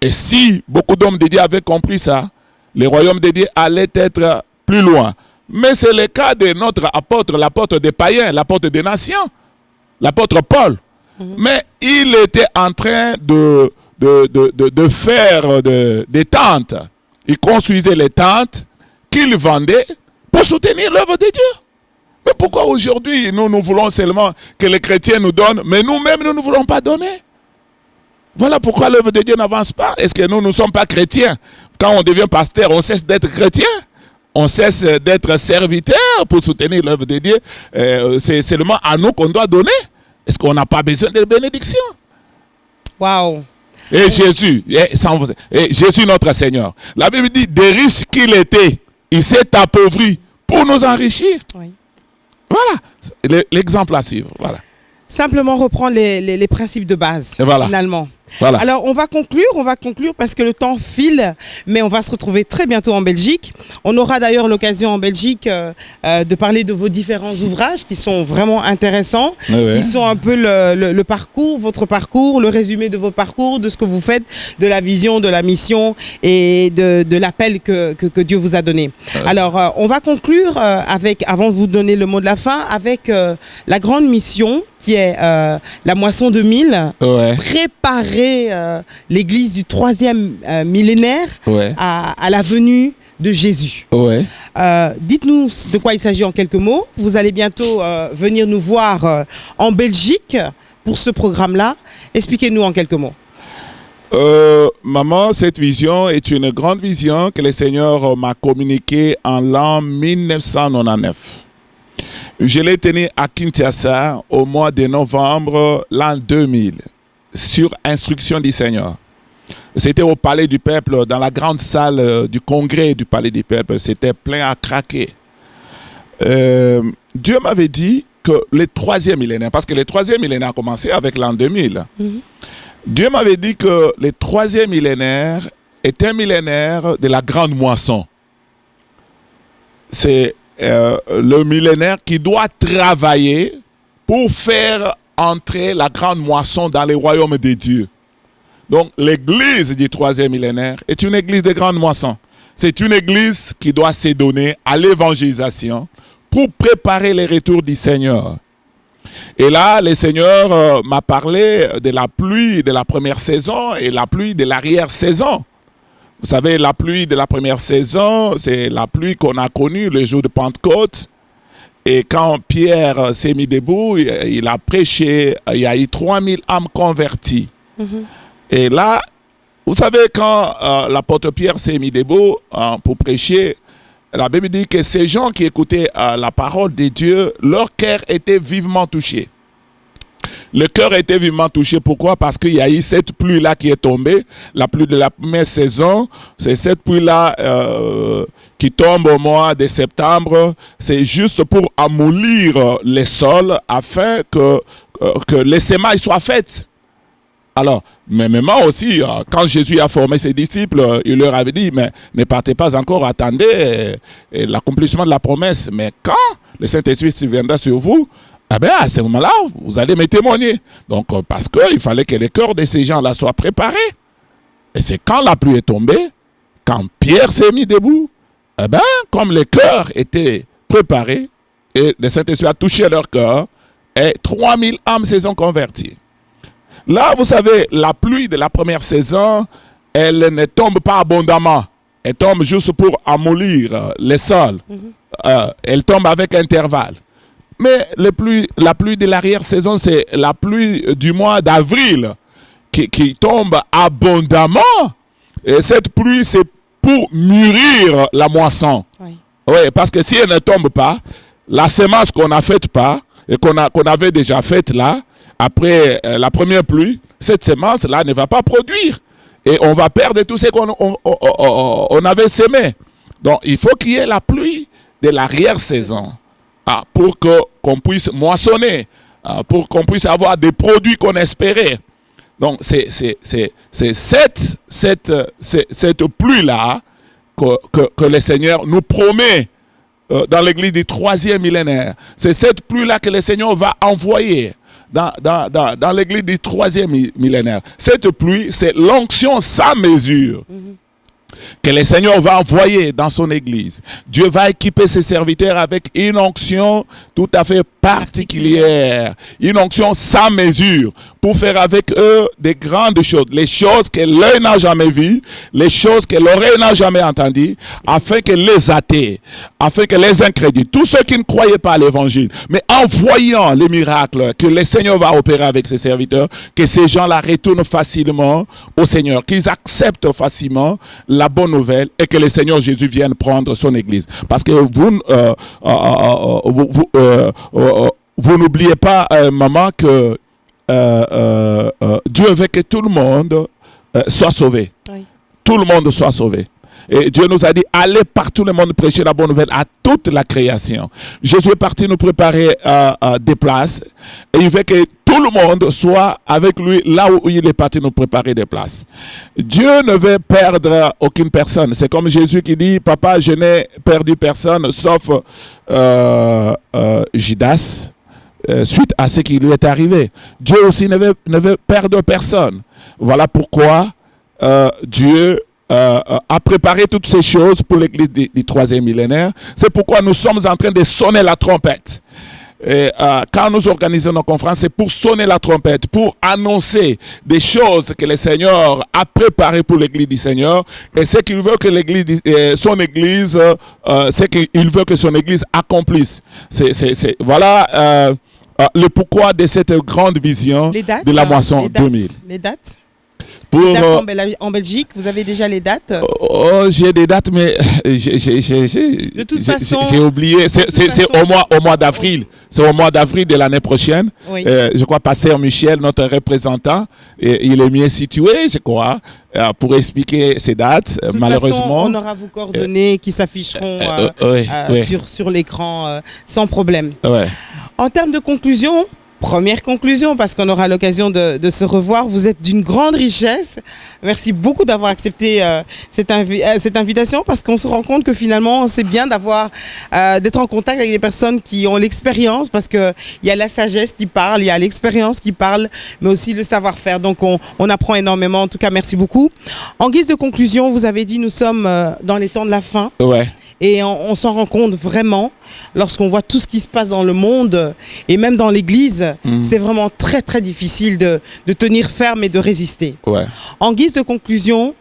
Et si beaucoup d'hommes de Dieu avaient compris ça, le royaume de Dieu allait être plus loin. Mais c'est le cas de notre apôtre, l'apôtre des païens, l'apôtre des nations, l'apôtre Paul. Mais il était en train de faire des tentes. Il construisait les tentes qu'il vendait pour soutenir l'œuvre de Dieu. Mais pourquoi aujourd'hui nous voulons seulement que les chrétiens nous donnent, mais nous-mêmes nous ne voulons pas donner? Voilà pourquoi l'œuvre de Dieu n'avance pas. Est-ce que nous ne sommes pas chrétiens? Quand on devient pasteur, on cesse d'être chrétien? On cesse d'être serviteur pour soutenir l'œuvre de Dieu? C'est seulement à nous qu'on doit donner? Est-ce qu'on n'a pas besoin de bénédiction? Waouh! Et Jésus, Jésus notre Seigneur. La Bible dit, des riches qu'il était, il s'est appauvri pour nous enrichir. Oui. Voilà, l'exemple à suivre. Voilà. Simplement reprendre les principes de base, voilà. Finalement. Voilà. Alors, on va conclure parce que le temps file, mais on va se retrouver très bientôt en Belgique. On aura d'ailleurs l'occasion en Belgique de parler de vos différents ouvrages qui sont vraiment intéressants, qui sont un peu le parcours, votre parcours, le résumé de votre parcours, de ce que vous faites, de la vision, de la mission et de l'appel que Dieu vous a donné. Alors, on va conclure avant de vous donner le mot de la fin, avec la grande mission qui est la moisson 2000, préparer l'église du 3e millénaire à la venue de Jésus. Dites-nous de quoi il s'agit en quelques mots. Vous allez bientôt venir nous voir en Belgique pour ce programme-là. Expliquez-nous en quelques mots. Maman, cette vision est une grande vision que le Seigneur m'a communiquée en l'an 1999. Je l'ai tenue à Kinshasa au mois de novembre l'an 2000, sur instruction du Seigneur. C'était au Palais du Peuple, dans la grande salle du congrès du Palais du Peuple. C'était plein à craquer. Dieu m'avait dit que le 3e millénaire, parce que le 3e millénaire a commencé avec l'an 2000. Dieu m'avait dit que le 3e millénaire est un millénaire de la grande moisson. C'est le millénaire qui doit travailler pour faire entrer la grande moisson dans les royaumes de Dieu. Donc l'église du 3e millénaire est une église de grande moisson. C'est une église qui doit se donner à l'évangélisation pour préparer le retour du Seigneur. Et là, le Seigneur m'a parlé de la pluie de la première saison et la pluie de l'arrière-saison. Vous savez, la pluie de la première saison, c'est la pluie qu'on a connue le jour de Pentecôte. Et quand Pierre s'est mis debout, il a prêché, il y a eu 3000 âmes converties. Et là, vous savez, quand l'apôtre Pierre s'est mis debout pour prêcher, la Bible dit que ces gens qui écoutaient la parole de Dieu, leur cœur était vivement touché. Le cœur était vivement touché. Pourquoi? Parce qu'il y a eu cette pluie-là qui est tombée. La pluie de la première saison, c'est cette pluie-là qui tombe au mois de septembre. C'est juste pour amollir les sols afin que les semailles soient faites. Alors, mais même aussi, quand Jésus a formé ses disciples, il leur avait dit, mais ne partez pas encore, attendez l'accomplissement de la promesse. Mais quand le Saint-Esprit viendra sur vous, eh bien, à ce moment-là, vous allez me témoigner. Donc, parce qu'il fallait que les cœurs de ces gens-là soient préparés. Et c'est quand la pluie est tombée, quand Pierre s'est mis debout, eh bien, comme les cœurs étaient préparés, et le Saint-Esprit a touché leur cœur, et 3000 âmes se sont converties. Là, vous savez, la pluie de la première saison, elle ne tombe pas abondamment. Elle tombe juste pour amollir les sols. Elle tombe avec intervalle. Mais la pluie de l'arrière-saison, c'est la pluie du mois d'avril qui tombe abondamment. Et cette pluie, c'est pour mûrir la moisson. Oui, parce que si elle ne tombe pas, la semence qu'on n'a faite pas, et qu'on avait déjà faite là, après la première pluie, cette semence-là ne va pas produire. Et on va perdre tout ce qu'on avait semé. Donc, il faut qu'il y ait la pluie de l'arrière-saison. Pour qu'on puisse moissonner, pour qu'on puisse avoir des produits qu'on espérait. Donc, c'est cette pluie-là que le Seigneur nous promet dans l'église du 3e millénaire. C'est cette pluie-là que le Seigneur va envoyer dans l'église du 3e millénaire. Cette pluie, c'est l'onction sans mesure que le Seigneur va envoyer dans son église. Dieu va équiper ses serviteurs avec une onction tout à fait particulière, une onction sans mesure, pour faire avec eux des grandes choses, les choses que l'œil n'a jamais vues, les choses que l'oreille n'a jamais entendues, afin que les athées, afin que les incrédules, tous ceux qui ne croyaient pas à l'évangile, mais en voyant les miracles que le Seigneur va opérer avec ses serviteurs, que ces gens-là retournent facilement au Seigneur, qu'ils acceptent facilement la bonne nouvelle et que le Seigneur Jésus vienne prendre son église. Parce que vous n'oubliez pas, maman, que Dieu veut que tout le monde soit sauvé. Oui. Tout le monde soit sauvé. Et Dieu nous a dit, allez par tout le monde prêcher la bonne nouvelle à toute la création. Jésus est parti nous préparer des places. Et il veut que tout le monde soit avec lui là où il est parti nous préparer des places. Dieu ne veut perdre aucune personne. C'est comme Jésus qui dit, papa, je n'ai perdu personne sauf Judas. Suite à ce qui lui est arrivé. Dieu aussi ne veut perdre personne. Voilà pourquoi Dieu a préparé toutes ces choses pour l'église du 3e millénaire. C'est pourquoi nous sommes en train de sonner la trompette. Et, quand nous organisons nos conférences, c'est pour sonner la trompette, pour annoncer des choses que le Seigneur a préparées pour l'église du Seigneur. Et ce qu'il veut que l'église, son église, c'est qu'il veut que son église accomplisse. Voilà le pourquoi de cette grande vision de la moisson 2000. Les dates? Pour, en Belgique, vous avez déjà les dates? J'ai des dates, mais j'ai oublié. C'est au mois d'avril. C'est au mois d'avril de l'année prochaine. Oui. Je crois Pasteur Michel, notre représentant, il est mieux situé, je crois, pour expliquer ces dates. De toute malheureusement, façon, on aura vos coordonnées qui s'afficheront sur l'écran sans problème. En termes de conclusion, première conclusion, parce qu'on aura l'occasion de se revoir. Vous êtes d'une grande richesse. Merci beaucoup d'avoir accepté cette invitation, parce qu'on se rend compte que finalement, c'est bien d'être en contact avec des personnes qui ont l'expérience, parce qu'il y a la sagesse qui parle, il y a l'expérience qui parle, mais aussi le savoir-faire. Donc, on apprend énormément. En tout cas, merci beaucoup. En guise de conclusion, vous avez dit nous sommes dans les temps de la fin. Ouais. Et on s'en rend compte vraiment lorsqu'on voit tout ce qui se passe dans le monde et même dans l'église. C'est vraiment très très difficile de tenir ferme et de résister. Ouais. En guise de conclusion,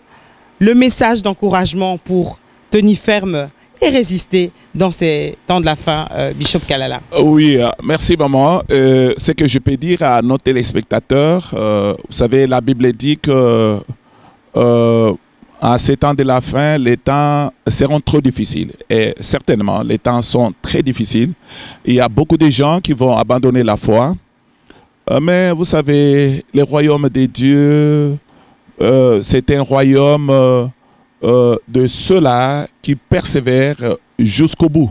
le message d'encouragement pour tenir ferme et résister dans ces temps de la fin, Bishop Kalala. Oui, merci maman. Ce que je peux dire à nos téléspectateurs, vous savez, la Bible dit que à ces temps de la fin, les temps seront trop difficiles. Et certainement, les temps sont très difficiles. Il y a beaucoup de gens qui vont abandonner la foi. Mais vous savez, le royaume de Dieu, c'est un royaume de ceux-là qui persévèrent jusqu'au bout.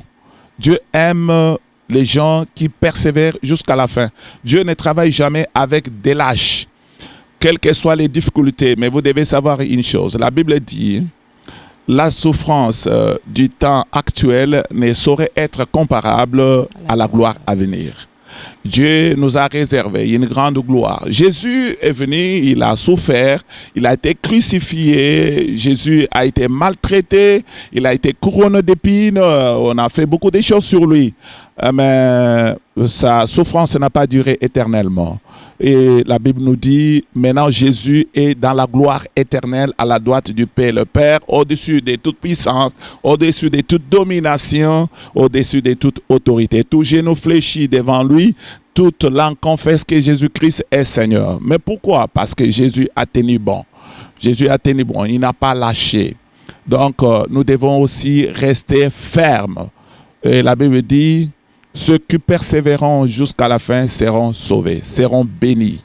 Dieu aime les gens qui persévèrent jusqu'à la fin. Dieu ne travaille jamais avec des lâches, quelles que soient les difficultés. Mais vous devez savoir une chose. La Bible dit, la souffrance du temps actuel ne saurait être comparable à la gloire à venir. Dieu nous a réservé une grande gloire. Jésus est venu, il a souffert, il a été crucifié, Jésus a été maltraité, il a été couronné d'épines, on a fait beaucoup de choses sur lui. Mais sa souffrance n'a pas duré éternellement. Et la Bible nous dit, maintenant Jésus est dans la gloire éternelle à la droite du Père. Le Père, au-dessus de toute puissance, au-dessus de toute domination, au-dessus de toute autorité. Tout genou fléchit devant lui, toute langue confesse que Jésus-Christ est Seigneur. Mais pourquoi? Parce que Jésus a tenu bon. Jésus a tenu bon, il n'a pas lâché. Donc, nous devons aussi rester fermes. Et la Bible dit, ceux qui persévéreront jusqu'à la fin seront sauvés, seront bénis.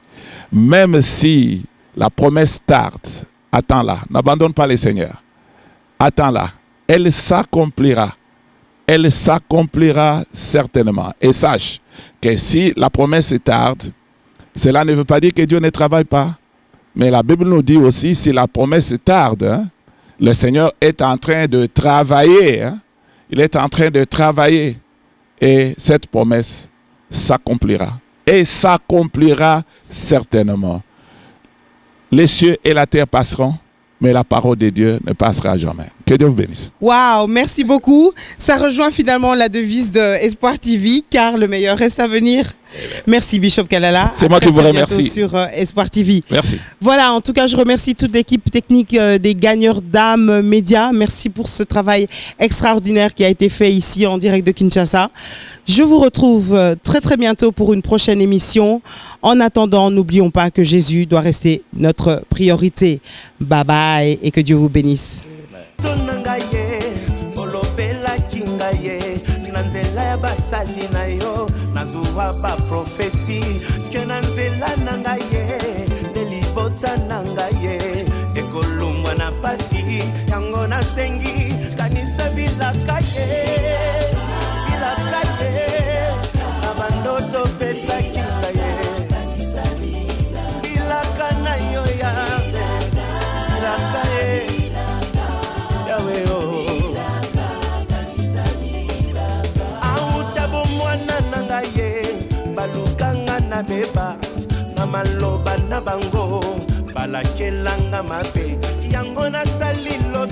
Même si la promesse tarde, attends-la, n'abandonne pas le Seigneur. Attends-la, elle s'accomplira. Elle s'accomplira certainement. Et sache que si la promesse tarde, cela ne veut pas dire que Dieu ne travaille pas. Mais la Bible nous dit aussi, si la promesse tarde, le Seigneur est en train de travailler. Il est en train de travailler. Et cette promesse s'accomplira. Et s'accomplira certainement. Les cieux et la terre passeront, mais la parole de Dieu ne passera jamais. Que Dieu vous bénisse. Waouh, merci beaucoup. Ça rejoint finalement la devise de Espoir TV, car le meilleur reste à venir. Merci Bishop Kalala. C'est moi qui vous remercie. Sur Espoir TV. Merci. Voilà, en tout cas, je remercie toute l'équipe technique des gagneurs d'âme médias. Merci pour ce travail extraordinaire qui a été fait ici en direct de Kinshasa. Je vous retrouve très très bientôt pour une prochaine émission. En attendant, n'oublions pas que Jésus doit rester notre priorité. Bye bye et que Dieu vous bénisse. Nazuwa ba prophecy kenanzela nangaye delibota nangaye ekolungwa na pasi yango na sengi kanisa bilakaye abandoto pesa kingaye bilakana yo ya bilakaye yawe o balukanga na beba na maloba na bango balakelanga mabe yango na salilo